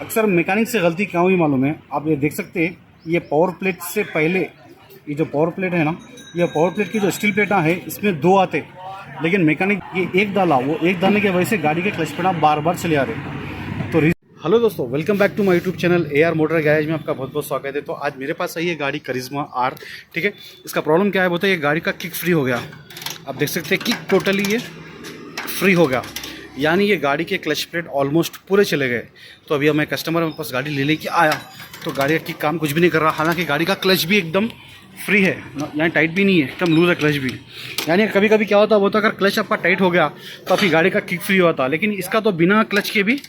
अक्सर मैकेनिक से गलती क्या हुई मालूम है, आप ये देख सकते हैं। ये पावर प्लेट से पहले ये जो पावर प्लेट है ना, ये पावर प्लेट की जो स्टील प्लेटा है इसमें दो आते, लेकिन मैकेनिक ये एक डाला। वो एक डालने की वजह से गाड़ी के क्लच पेड़ा बार बार चले आ रहे। तो हेलो दोस्तों, welcome back to my YouTube channel AR motor garage में आपका बहुत बहुत स्वागत है। तो आज मेरे पास आई है गाड़ी करिश्मा R, ठीक है। इसका प्रॉब्लम क्या है बोलते हैं, ये गाड़ी का किक फ्री हो गया। आप देख सकते हैं किक टोटली ये फ्री हो गया, यानी ये गाड़ी के क्लच प्लेट ऑलमोस्ट पूरे चले गए। तो अभी मैं कस्टमर मेरे पास गाड़ी ले लेके आया तो गाड़ी का किक काम कुछ भी नहीं कर रहा, हालांकि गाड़ी का क्लच भी एकदम फ्री है, यानी टाइट भी नहीं है, एकदम लूज है क्लच भी। यानी कभी कभी क्या होता है, वो तो अगर क्लच आपका टाइट हो गया तो आपकी गाड़ी का किक फ्री होता, लेकिन इसका तो बिना क्लच के भी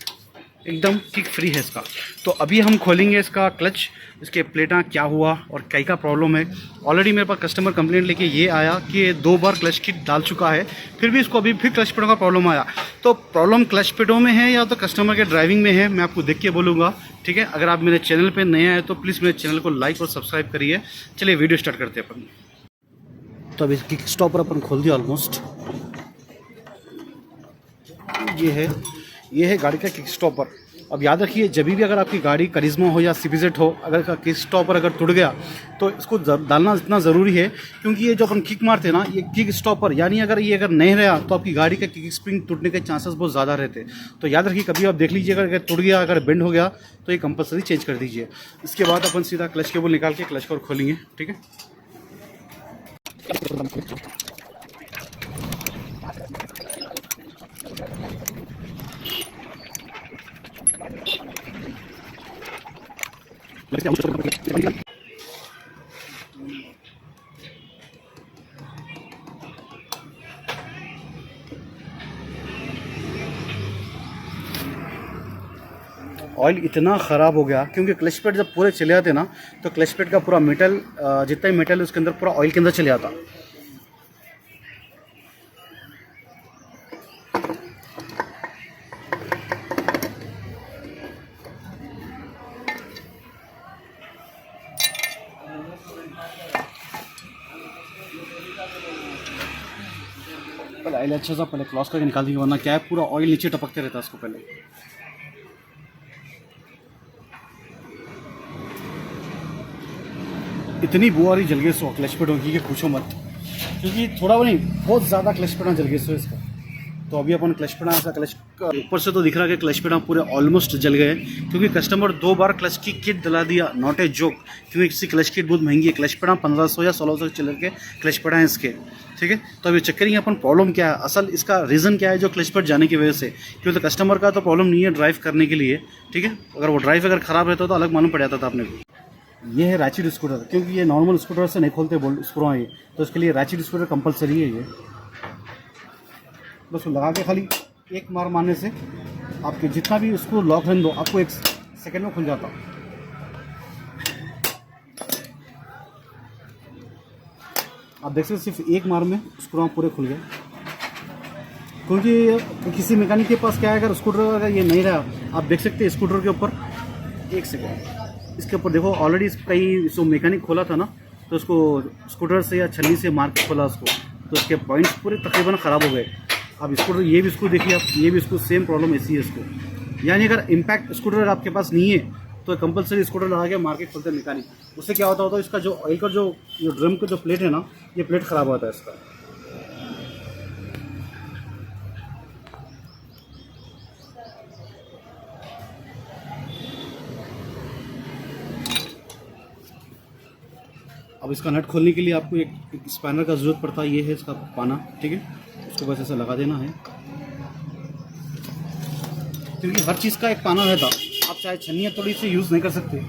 एकदम किक फ्री है इसका। तो अभी हम खोलेंगे इसका क्लच, इसके प्लेटा क्या हुआ और कई का प्रॉब्लम है। ऑलरेडी मेरे पास कस्टमर कंप्लेंट लेके ये आया कि ये 2 बार क्लच किट डाल चुका है, फिर भी इसको अभी फिर क्लच पेडों का प्रॉब्लम आया। तो प्रॉब्लम क्लच पेडों में है या तो कस्टमर के ड्राइविंग में है, मैं आपको देख के बोलूँगा, ठीक है। अगर आप मेरे चैनल पर नए आए तो प्लीज़ मेरे चैनल को लाइक और सब्सक्राइब करिए। चलिए वीडियो स्टार्ट करते हैं अपन। तो अभी किक स्टॉपर अपन खोल दिया ऑलमोस्ट। ये है गाड़ी का किक स्टॉपर। अब याद रखिए, जब भी अगर आपकी गाड़ी करिश्मा हो या CBZ हो, अगर का किक स्टॉपर अगर टूट गया तो इसको डालना इतना ज़रूरी है, क्योंकि ये जो अपन किक मारते हैं ना, ये किक स्टॉपर यानी अगर ये अगर नहीं रहा तो आपकी गाड़ी का किक स्प्रिंग टूटने के चांसेस बहुत ज़्यादा रहते हैं। तो याद रखिए, कभी आप देख लीजिए अगर टूट गया, अगर बेंड हो गया तो ये कंपलसरी चेंज कर दीजिए। इसके बाद अपन सीधा क्लच केबल निकाल के क्लच को खोलेंगे, ठीक है। ऑयल इतना ख़राब हो गया क्योंकि क्लच पेड जब पूरे चले आते ना तो क्लच पेड का पूरा मेटल, जितना ही मेटल है उसके अंदर पूरा ऑयल के अंदर चले आता। पहले ऑयल अच्छा सा पहले क्रॉस करके निकाल देंगे, वरना क्या है पूरा ऑयल नीचे टपकते रहता है उसको। पहले इतनी बुआरी जल गई सो क्लच पेडों की कि पूछो मत, क्योंकि थोड़ा नहीं बहुत ज़्यादा क्लच पेडा जल गए सो इसका। तो अभी अपन क्लच पेडा का क्लच ऊपर से तो दिख रहा है कि क्लच पेडा पूरे ऑलमोस्ट जल गए, क्योंकि कस्टमर 2 बार क्लच की किट दिला दिया, नॉट ए जोक। क्योंकि इसकी क्लच किट बहुत महंगी है, क्लच पेडा 1500 या 1600 चल के क्लच पेडा है इसके, ठीक है। तो अभी चेक करेंगे अपन प्रॉब्लम क्या है, असल इसका रीज़न क्या है जो क्लच पेड जाने की वजह से। क्योंकि तो कस्टमर का तो प्रॉब्लम नहीं है ड्राइव करने के लिए, ठीक है। अगर वो ड्राइव अगर ख़राब रहता तो अलग मालूम पड़ जाता था अपने को। ये है रैचिड स्कूटर, क्योंकि ये नॉर्मल स्कूटर से नहीं खोलते बोल स्क्रू ये, तो इसके लिए रैचिड स्कूटर कंपलसरी है। ये बस लगा के खाली एक मार मारने से आपके जितना भी उसको लॉक रहने दो, आपको 1 सेकेंड में खुल जाता। आप देख सकते सिर्फ एक मार में स्क्रू पूरे खुल गए। क्योंकि किसी मैकेनिक के पास क्या है, अगर स्कूटर अगर ये नहीं रहा, आप देख सकते हैं स्कूटर के ऊपर 1 सेकेंड इसके ऊपर देखो, ऑलरेडी कई जो मैकेनिक खोला था ना तो उसको स्कूटर से या छन्नी से मार के खोला उसको, तो उसके पॉइंट्स पूरे तकरीबन ख़राब हो गए। अब स्कूटर ये भी इसको देखिए आप, ये भी इसको सेम प्रॉब्लम ऐसी है इसको। यानी अगर इम्पैक्ट स्कूटर आपके पास नहीं है तो कंपलसरी स्कूटर लगा के मार के खोलते हैं मैकेनिक। उससे क्या होता है, इसका जो ऑयल का जो ड्रम का जो प्लेट है ना, ये प्लेट ख़राब होता है इसका। अब इसका नट खोलने के लिए आपको एक स्पैनर का ज़रूरत पड़ता है। ये है इसका पाना, ठीक है। उसको बस ऐसा लगा देना है, क्योंकि हर चीज़ का एक पाना रहता, आप चाहे छन्नी थोड़ी से यूज़ नहीं कर सकते।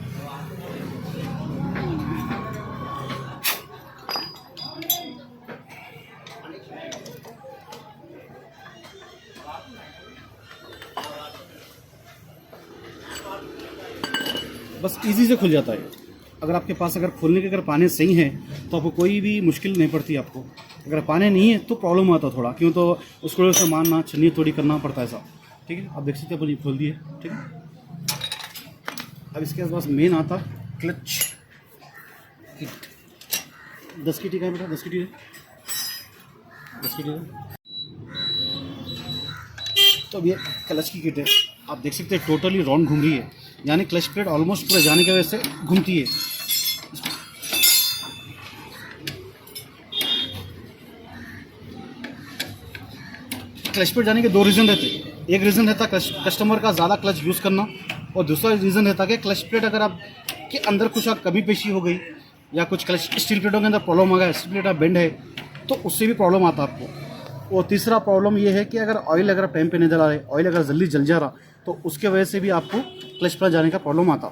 बस इजी से खुल जाता है। अगर आपके पास अगर खोलने के अगर पाने सही हैं तो आपको कोई भी मुश्किल नहीं पड़ती आपको। अगर पाने नहीं है तो प्रॉब्लम आता थोड़ा, क्यों तो उसको से मारना छन्नी थोड़ी करना पड़ता है ऐसा, ठीक है। आप देख सकते हैं अपन ये खोल दिए, ठीक है। अब इसके पास मेन आता क्लच किट। 10 की टी का है बेटा, 10 की टी है, 10 की टी है। तो अब ये क्लच की किट है, आप देख सकते हैं टोटली राउंड घूम रही है। यानी क्लच प्लेट ऑलमोस्ट पूरे जाने की वजह से घूमती है। क्लच प्लेट जाने के दो रीज़न रहते हैं। एक रीज़न रहता है कस्टमर का ज़्यादा क्लच यूज़ करना, और दूसरा रीज़न रहता है कि क्लच प्लेट अगर आप के अंदर कुछ कमी पेशी हो गई या कुछ क्लच स्टील प्लेटों के अंदर प्रॉब्लम आ गया, स्टील प्लेट बेंड है, तो उससे भी प्रॉब्लम आता है आपको। और तीसरा प्रॉब्लम ये है कि अगर ऑयल अगर टाइम पे नहीं डला रहे, ऑयल अगर जल्दी जल जा रहा, तो उसके वजह से भी आपको क्लच प्लेट जाने का प्रॉब्लम आता।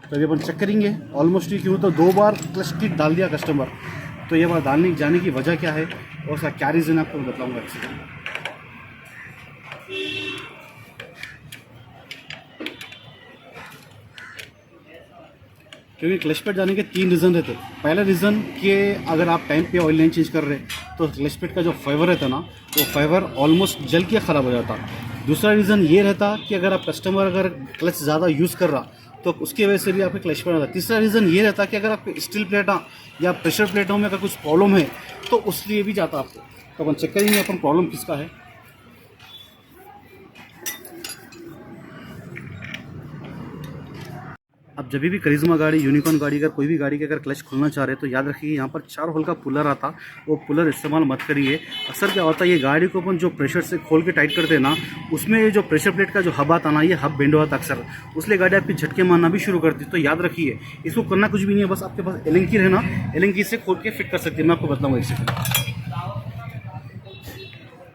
तो अभी अपन चेक करेंगे ऑलमोस्ट ही क्यों, तो 2 बार क्लच किट डाल दिया कस्टमर, तो ये बार डालने जाने की वजह क्या है और उसका क्या रीज़न है आपको बताऊँगा एक्चुअली। क्योंकि क्लच प्लेट जाने के 3 रीज़न रहते। पहला रीज़न कि अगर आप टाइम पे ऑयल नहीं चेंज कर रहे, तो क्लच प्लेट का जो फाइबर रहता ना, वो फाइबर ऑलमोस्ट जल के ख़राब हो जाता। दूसरा रीज़न ये रहता कि अगर आप कस्टमर अगर क्लच ज़्यादा यूज़ कर रहा, तो उसकी वजह से भी आपके क्लच प्लेट आता। तीसरा रीज़न ये रहता कि अगर आपके स्टील प्लेटा या प्रेशर प्लेटों में अगर कुछ प्रॉब्लम है, तो उस लिए भी जाता आपको। तो अपन चेक करेंगे अपन प्रॉब्लम किसका है। अब जब भी करिश्मा गाड़ी, यूनिकॉर्न गाड़ी, अगर कोई भी गाड़ी के अगर क्लच खोलना चाह रहे हैं, तो याद रखिए यहाँ पर 4 होल का पुलर आता, वो पुलर इस्तेमाल मत करिए। अक्सर क्या होता है, ये गाड़ी को अपन जो प्रेशर से खोल के टाइट करते हैं ना, उसमें ये जो प्रेशर प्लेट का जो हब आता ना, ये हब बेंड हुआ था अक्सर, उसलिए गाड़ी आपकी झटके मारना भी शुरू करती। तो याद रखिए, इसको करना कुछ भी नहीं है, बस आपके पास एलेंकी है ना, एलेंकी से खोल के फिट कर सकते हैं। मैं आपको बताऊँगा एक सेकंड।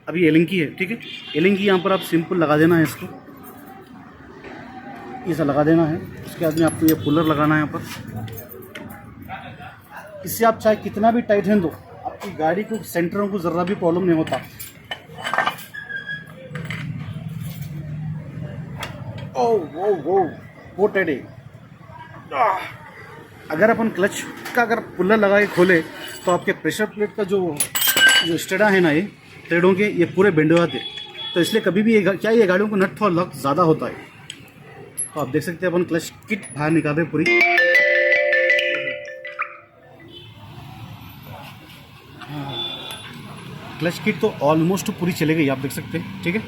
अभी एलेंकी है, ठीक है, एलेंकी यहाँ पर आप सिंपल लगा देना है, इसको ऐसा लगा देना है। उसके बाद में आपको ये पुलर लगाना है यहाँ पर। इससे आप चाहे कितना भी टाइट हैंड दो, आपकी गाड़ी को सेंटरों को ज़रा भी प्रॉब्लम नहीं होता। वो टाइट है। अगर अपन क्लच का अगर पुलर लगा के खोले, तो आपके प्रेशर प्लेट का जो स्टेडा है ना, ये थ्रेडों के ये पूरे बेंड हो जाते। तो इसलिए कभी भी क्या ये गाड़ियों को नट थोड़ा लक ज़्यादा होता है। तो आप देख सकते हैं अपन क्लच किट बाहर निकाल रहे पूरी। क्लच किट तो ऑलमोस्ट पूरी चले गई, आप देख सकते हैं, ठीक है।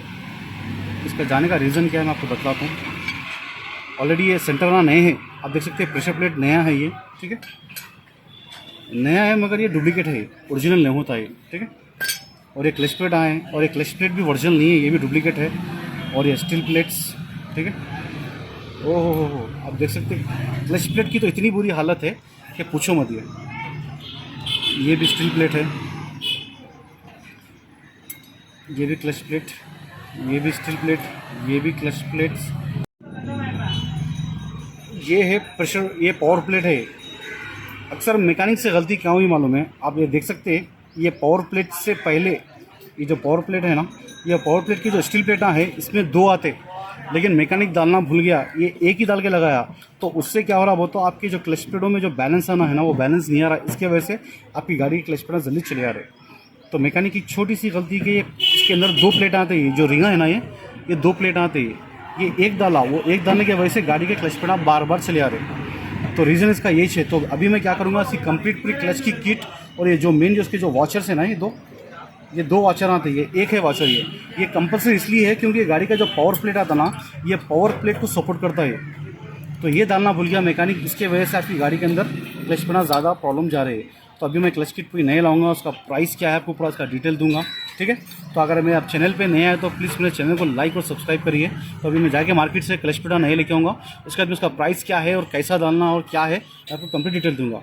इसका जाने का रीज़न क्या है मैं आपको बताता हूँ। ऑलरेडी ये सेंटर ना नए हैं, आप देख सकते हैं प्रेशर प्लेट नया है ये, ठीक है, नया है, मगर ये डुप्लीकेट है, ओरिजिनल नहीं होता है, ठीक है। और ये क्लच प्लेट आए हैं, और ये क्लच प्लेट भी ओरिजिनल नहीं है, ये भी डुप्लीकेट है। और ये स्टील प्लेट्स, ठीक है। ओहो, आप देख सकते हैं क्लच प्लेट की तो इतनी बुरी हालत है कि पूछो मत। ये भी स्टील प्लेट है, ये भी क्लच प्लेट, ये भी स्टील प्लेट, ये भी क्लच प्लेट्स, ये है प्रेशर, ये पावर प्लेट है। अक्सर मैकेनिक से गलती क्या हुई मालूम है, आप ये देख सकते हैं, ये पावर प्लेट से पहले ये जो पावर प्लेट है ना, ये पावर प्लेट की जो स्टील प्लेटा है, इसमें 2 आते, लेकिन मैकेनिक डालना भूल गया, ये एक ही डाल के लगाया। तो उससे क्या हो रहा, वो तो आपके जो क्लच प्लेटों में जो बैलेंस आना है ना, वो बैलेंस नहीं आ रहा। इसके वजह से आपकी गाड़ी के क्लच प्लेट जल्दी चले आ रहे। तो मैकेनिक की छोटी सी गलती कि ये इसके अंदर 2 प्लेट आते हैं, जो रिंगा है ना, ये 2 प्लेट आते हैं, ये एक डाला, वो एक डालने की वजह से गाड़ी के क्लच प्लेट बार बार चले आ रहे। तो रीज़न इसका यही है। तो अभी मैं क्या करूँगा, इसकी कंप्लीट पूरी क्लच की किट और ये जो मेन जो उसके जो वॉचर्स है ना, ये दो वॉचर आते हैं, ये एक है वॉचर। ये कंपलसरी इसलिए है क्योंकि गाड़ी का जो पावर प्लेट आता ना, ये पावर प्लेट को सपोर्ट करता है। तो ये डालना भूल गया मैकेनिक, इसके वजह से आपकी गाड़ी के अंदर क्लच में ज़्यादा प्रॉब्लम जा रही है। तो अभी मैं क्लच किट पूरी नए लाऊंगा, उसका प्राइस क्या है आपको पूरा उसका डिटेल दूंगा, ठीक है। तो अगर मैं आप चैनल पे नए आए तो प्लीज़ मेरे चैनल को लाइक और सब्सक्राइब करिए। तो अभी मैं जाके मार्केट से क्लच पिटा नए लेके आऊँगा, उसके बाद में उसका प्राइस क्या है और कैसा डालना और क्या है आपको कंप्लीट डिटेल दूंगा।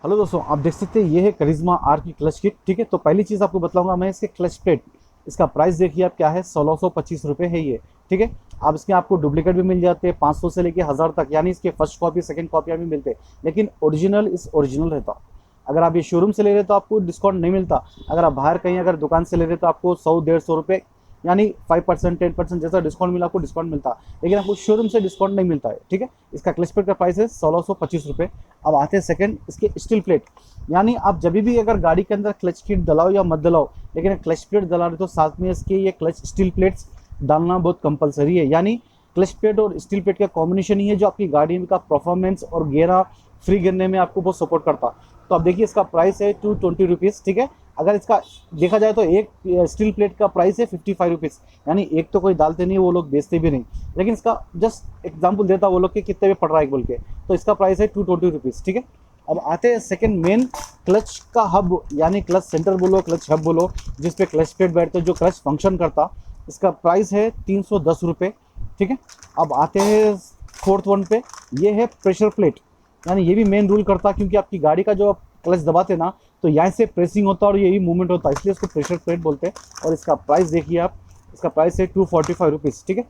हेलो दोस्तों, आप देख सकते हैं ये है करिश्मा आर की क्लच किट, ठीक है। तो पहली चीज़ आपको बताऊंगा मैं इसके क्लच प्लेट, इसका प्राइस देखिए आप क्या है, 1625 रुपये है ये, ठीक है। अब इसके आपको डुप्लीकेट भी मिल जाते हैं 500 से लेके 1000 तक, यानी इसके फर्स्ट कॉपी सेकंड कॉपियाँ भी मिलते हैं, लेकिन ओरिजिनल इस ओरिजिनल रहता। अगर आप ये शोरूम से ले रहे तो आपको डिस्काउंट नहीं मिलता। अगर आप बाहर कहीं अगर दुकान से ले रहे तो आपको 100-150 रुपये यानी 5% 10% जैसा डिस्काउंट मिला आपको डिस्काउंट मिलता, लेकिन आपको शोरूम से डिस्काउंट नहीं मिलता है, ठीक है। इसका क्लच प्लेट का प्राइस है 1625 रुपये। अब आते हैं सेकंड इसके स्टील प्लेट, यानी आप जब भी अगर गाड़ी के अंदर क्लच किट डलाओ या मत डलाओ, लेकिन क्लच प्लेट डला रहे तो साथ में इसके ये क्लच स्टील प्लेट्स डालना बहुत कंपलसरी है। यानी क्लच प्लेट और स्टील प्लेट का कॉम्बिनेशन ही है जो आपकी गाड़ी का परफॉर्मेंस और गेरा फ्री गिरने में आपको बहुत सपोर्ट करता। तो अब देखिए इसका प्राइस है 220 रुपीज़, ठीक है। अगर इसका देखा जाए तो एक स्टील प्लेट का प्राइस है 55 रुपीज़, यानी एक तो कोई डालते नहीं, वो लोग बेचते भी नहीं, लेकिन इसका जस्ट एग्जाम्पल देता वो लोग कि कितने में पड़ रहा है बोल के, तो इसका प्राइस है 220 रुपीज़। ठीक है, अब आते हैं सेकंड मेन, क्लच का हब, यानी क्लच सेंटर बोलो, क्लच हब बोलो, जिस पे क्लच प्लेट बैठते, जो क्लच फंक्शन करता, इसका प्राइस है 310 रुपये। ठीक है, अब आते हैं फोर्थ वन पे, ये है प्रेशर प्लेट, यानी ये भी मेन रूल करता, क्योंकि आपकी गाड़ी का जो आप क्लच दबाते ना, तो यहाँ से प्रेसिंग होता है और यही मूवमेंट होता है, इसलिए इसको प्रेशर प्लेट बोलते हैं। और इसका प्राइस देखिए आप, इसका प्राइस है 245 रुपीज़। ठीक है,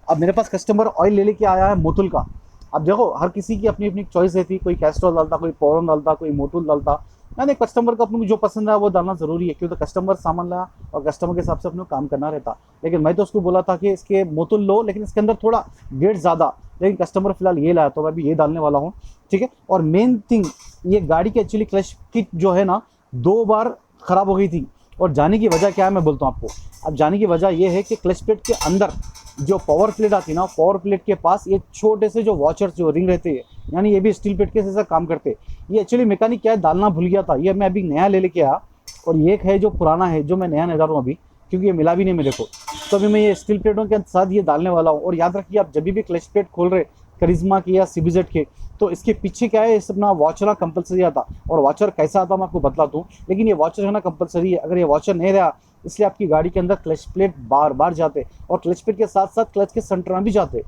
अब मेरे पास कस्टमर ऑयल ले लेके आया है मोटुल का। अब देखो हर किसी की अपनी अपनी चॉइस रहती, कोई कैस्ट्रॉल डालता, कोई पोरन डालता, कोई मोटुल डालता, यानी कस्टमर को अपने जो पसंद है वो डालना ज़रूरी है, क्योंकि कस्टमर सामान लाया और कस्टमर के हिसाब से अपने काम करना रहता। लेकिन मैं तो उसको बोला था कि इसके मोटुल लो, लेकिन इसके अंदर थोड़ा वेट ज़्यादा, लेकिन कस्टमर फिलहाल ये लाया तो मैं भी ये डालने वाला हूँ। ठीक है, और मेन थिंग, ये गाड़ी की एक्चुअली क्लच किट जो है ना 2 बार ख़राब हो गई थी, और जाने की वजह क्या है मैं बोलता हूँ आपको। अब जाने की वजह ये है कि क्लच प्लेट के अंदर जो पावर प्लेट आती है ना, पावर प्लेट के पास ये छोटे से जो वॉचर्स जो रिंग रहते हैं, यानी ये भी स्टील प्लेट के जैसा काम करते हैं। ये एक्चुअली मैकेनिक क्या है, डालना भूल गया था, ये मैं अभी नया ले लेके आया, और ये एक है जो पुराना है, जो मैं नया नहीं डाल रहा हूँ अभी, क्योंकि ये मिला भी नहीं मेरे को। तो अभी मैं ये स्टील प्लेटों के साथ ये डालने वाला हूँ। और याद रखिए, आप जब भी क्लच प्लेट खोल रहे करिश्मा के या सीबीजेड के, तो इसके पीछे क्या है, इस अपना वॉचर कंपलसरी आता, और वॉचर कैसा आता मैं आपको बता दूँ, लेकिन ये वॉचर है ना कंपलसरी है। अगर ये वॉचर नहीं रहा, इसलिए आपकी गाड़ी के अंदर क्लच प्लेट बार बार जाते, और क्लच प्लेट के साथ साथ क्लच के सेंटर में भी जाते।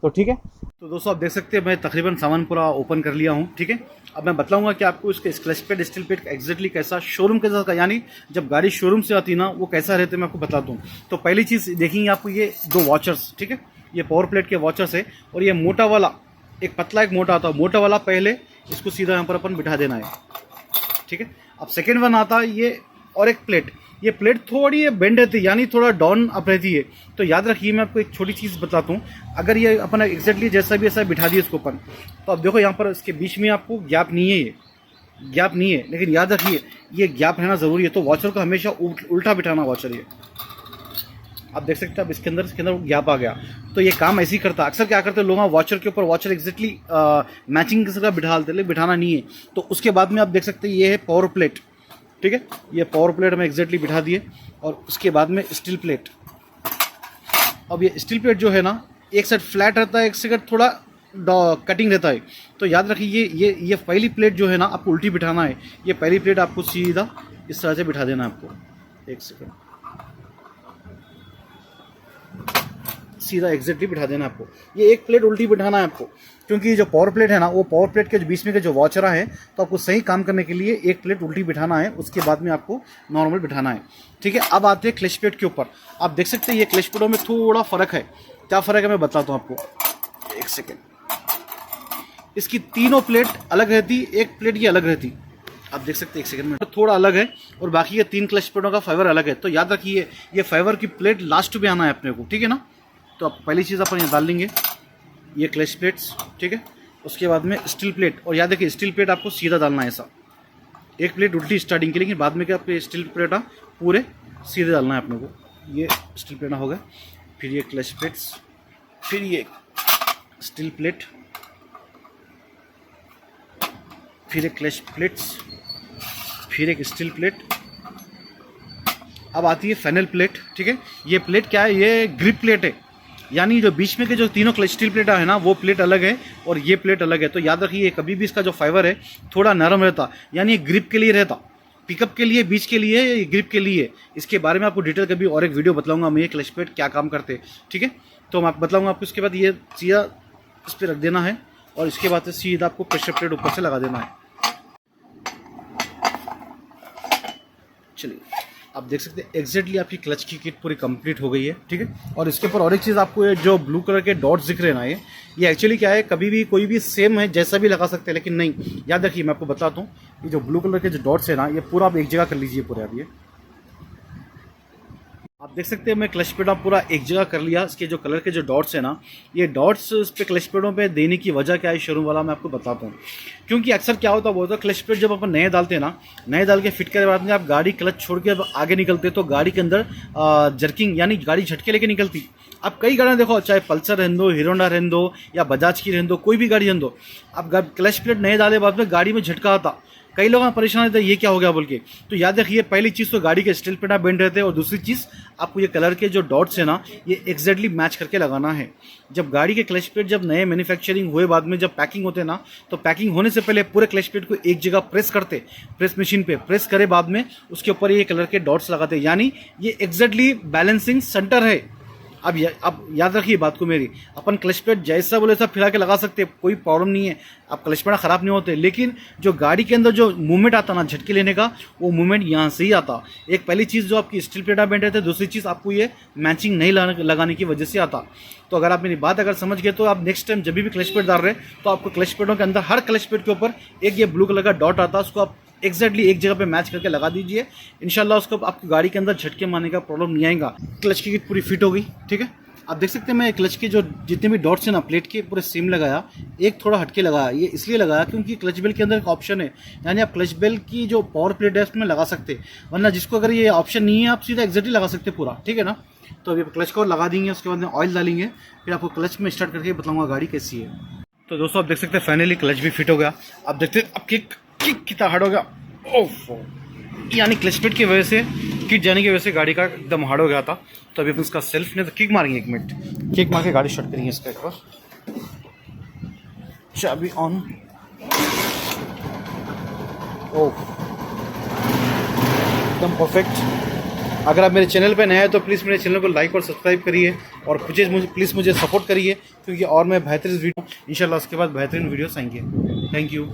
तो ठीक है, तो दोस्तों आप देख सकते हैं मैं तकरीबन सामान पूरा ओपन कर लिया हूँ। ठीक है, अब मैं बताऊंगा कि आपको इसके clutch plate steel plate exactly कैसा शोरूम के साथ, यानी जब गाड़ी शोरूम से आती ना वो कैसा रहते मैं आपको बता दूँ। तो पहली चीज़ देखेंगे आपको ये 2 वॉचर्स। ठीक है, ये पावर प्लेट के वॉचर्स है, और ये मोटा वाला एक पतला एक मोटा आता है, मोटा वाला पहले इसको सीधा यहाँ पर अपन बिठा देना है। ठीक है, अब सेकेंड वन आता है ये, और एक प्लेट, ये प्लेट थोड़ी बेंड रहती है, यानी थोड़ा डाउन अप रहती है। तो याद रखिए, मैं आपको एक छोटी चीज़ बताता हूँ, अगर ये अपन एक्जैक्टली जैसा भी ऐसा बिठा दिए इसको अपन, तो अब देखो यहाँ पर इसके बीच में आपको गैप नहीं है, ये गैप नहीं है, लेकिन याद रखिए ये गैप रहना ज़रूरी है। तो वॉचर को हमेशा उल्टा बिठाना वॉचर, ये आप देख सकते हैं। अब इसके अंदर गैप आ गया, तो ये काम ऐसे ही करता है। अक्सर क्या करते हैं लोग, वॉचर के ऊपर वॉचर एक्जैक्टली मैचिंग की तरह बिठा देते, लेकिन बिठाना नहीं है। तो उसके बाद में आप देख सकते हैं ये है पावर प्लेट। ठीक है, ये पावर प्लेट में एक्जैक्टली बिठा दिए, और उसके बाद में स्टील प्लेट। अब ये स्टील प्लेट जो है ना, एक साइड फ्लैट रहता है, एक साइड थोड़ा कटिंग रहता है। तो याद रखिए ये पहली प्लेट जो है ना आपको उल्टी बिठाना है। ये पहली प्लेट आपको सीधा इस तरह से बिठा देना है आपको। एक सेकंड, सीधा एग्जैक्टली बिठा देना आपको। ये एक प्लेट उल्टी बिठाना है आपको, क्योंकि जो पावर प्लेट है ना, वो पावर प्लेट के बीच में के जो वॉचरा है, तो आपको सही काम करने के लिए एक प्लेट उल्टी बिठाना है, उसके बाद में आपको नॉर्मल बिठाना है। ठीक है, अब आते हैं क्लच प्लेट के ऊपर। आप देख सकते हैं ये क्लच प्लेटों में थोड़ा फ़र्क है। क्या फ़र्क है मैं बताता हूँ आपको, एक सेकेंड। इसकी तीनों प्लेट अलग रहती, एक प्लेट ये अलग रहती, आप देख सकते हैं। एक सेकंड में थोड़ा अलग है, और बाकी ये 3 क्लच प्लेटों का फाइबर अलग है। तो याद रखिए ये फाइबर की प्लेट लास्ट पे आना है अपने को। ठीक है ना, तो अब पहली चीज़ अपन ये डाल लेंगे, ये क्लच प्लेट्स। ठीक है, उसके बाद में स्टील प्लेट, और याद रखिए स्टील प्लेट आपको सीधा डालना है ऐसा, एक प्लेट उल्टी स्टार्टिंग की, लेकिन बाद में क्या आपको स्टील प्लेट पूरे सीधे डालना है अपने को। ये स्टील प्लेट हो गया, फिर ये क्लच प्लेट्स, फिर ये स्टील प्लेट, फिर एक क्लच प्लेट्स, फिर एक स्टील प्लेट। अब आती है फाइनल प्लेट। ठीक है, ये प्लेट क्या है, ये ग्रिप प्लेट है, यानी जो बीच में के जो तीनों क्लच स्टील प्लेट है ना, वो प्लेट अलग है और ये प्लेट अलग है। तो याद रखिए कभी भी इसका जो फाइबर है थोड़ा नरम रहता, यानी ये ग्रिप के लिए रहता, पिकअप के लिए, बीच के लिए, ग्रिप के लिए। इसके बारे में आपको डिटेल कभी और एक वीडियो बताऊंगा मैं, ये क्लच प्लेट क्या काम करते हैं। ठीक है, तो मैं आपको बताऊंगा आपको। इसके बाद ये सीधा इस पर रख देना है, और इसके बाद सीधा आपको प्रेशर प्लेट ऊपर से लगा देना है। चलिए, आप देख सकते हैं एग्जैक्टली आपकी क्लच की किट पूरी कंप्लीट हो गई है। ठीक है, और इसके ऊपर और एक चीज़ आपको, ये जो ब्लू कलर के डॉट्स दिख रहे हैं ना, ये एक्चुअली क्या है, कभी भी कोई भी सेम है जैसा भी लगा सकते हैं, लेकिन नहीं, याद रखिए मैं आपको बताता हूँ, ये जो ब्लू कलर के जो डॉट्स है ना, ये पूरा आप एक जगह कर लीजिए पूरे। अब ये आप देख सकते हैं मैं क्लच पेडा पूरा एक जगह कर लिया। इसके जो कलर के जो डॉट्स है ना, ये डॉट्स इस पे क्लच पेडों पे देने की वजह क्या है शोरूम वाला मैं आपको बताता हूँ। क्योंकि अक्सर क्या होता है, वो तो क्लच पेड जब अपन नए डालते हैं ना, नए डाल के फिट करने के बाद में आप गाड़ी क्लच छोड़ के आगे निकलते तो गाड़ी के अंदर जर्किंग, यानी गाड़ी झटके लेके निकलती। आप कई गाड़ियाँ देखो, चाहे पल्सर रहने दो, हीरो होंडा रहने दो, या बजाज की रहने दो, कोई भी गाड़ी रहने दो, आप क्लच प्लेट नए डाले बाद में गाड़ी में झटका आता, कई लोग परेशान रहते हैं ये क्या हो गया बोल के। तो याद रखिए पहली चीज़ तो गाड़ी के स्टील प्लेट आप बेंड रहते हैं, और दूसरी चीज़ आपको ये कलर के जो डॉट्स है ना ये एग्जैक्टली मैच करके लगाना है। जब गाड़ी के क्लच प्लेट जब नए मैन्युफैक्चरिंग हुए बाद में जब पैकिंग होते हैं ना, तो पैकिंग होने से पहले पूरे क्लच प्लेट को एक जगह प्रेस करते, प्रेस मशीन पे प्रेस करे बाद में उसके ऊपर ये कलर के डॉट्स लगाते, यानी ये एग्जैक्टली बैलेंसिंग सेंटर है। अब याद रखिए बात को मेरी, अपन क्लच प्लेट जैसा बोले सब फिरा के लगा सकते, कोई प्रॉब्लम नहीं है, अब क्लच प्लेट ख़राब नहीं होते। लेकिन जो गाड़ी के अंदर जो मूवमेंट आता ना झटके लेने का, वो मूवमेंट यहाँ से ही आता। एक पहली चीज़ जो आपकी स्टील प्लेटा बेंड रहते, दूसरी चीज़ आपको ये मैचिंग नहीं लगाने की वजह से आता। तो अगर आप मेरी बात अगर समझ गए तो आप नेक्स्ट टाइम जब भी क्लच प्लेट डाल रहे तो आपको क्लच प्लेटों के अंदर हर क्लच प्लेट के ऊपर एक ये ब्लू कलर का डॉट आता, उसको आप एग्जैक्टली एक जगह पे मैच करके लगा दीजिए। इंशाल्लाह उसको आपकी गाड़ी के अंदर झटके मारने का प्रॉब्लम नहीं आएगा। क्लच की किट पूरी फिट हो गई, ठीक है। आप देख सकते हैं मैं क्लच के जो जितने भी डॉट्स हैं ना प्लेट के पूरे सेम लगाया, एक थोड़ा हटके लगाया। ये इसलिए लगाया क्योंकि क्लच बेल के अंदर एक ऑप्शन है, यानी आप क्लच बेल की जो पावर प्लेट है उसमें लगा सकते, वरना जिसको अगर ये ऑप्शन नहीं है आप सीधा एग्जैक्टली लगा सकते पूरा, ठीक है ना। तो अभी क्लच को लगा देंगे, उसके बाद में ऑयल डालेंगे, फिर आपको क्लच में स्टार्ट करके बताऊँगा गाड़ी कैसी है। तो दोस्तों आप देख सकते हैं फाइनली क्लच भी फिट हो गया। आप देखते हैं अब किक कितना हार्ड हो गया, ओह, यानी क्लच प्लेट की वजह से किक जाने की वजह से गाड़ी का एकदम हार्ड हो गया था। तो अभी अपन इसका सेल्फ ने तो किक मारेंगे, 1 मिनट किक मार के गाड़ी स्टार्ट करेंगे इसका एक बार। चाबी ऑन, ओह एकदम परफेक्ट। अगर आप मेरे चैनल पे नए हैं तो प्लीज़ मेरे चैनल को लाइक और सब्सक्राइब करिए, और प्लीज़ मुझे सपोर्ट करिए, क्योंकि और मैं बेहतरीन वीडियो इंशाल्लाह उसके बाद बेहतरीन वीडियोस आएंगे। Thank you.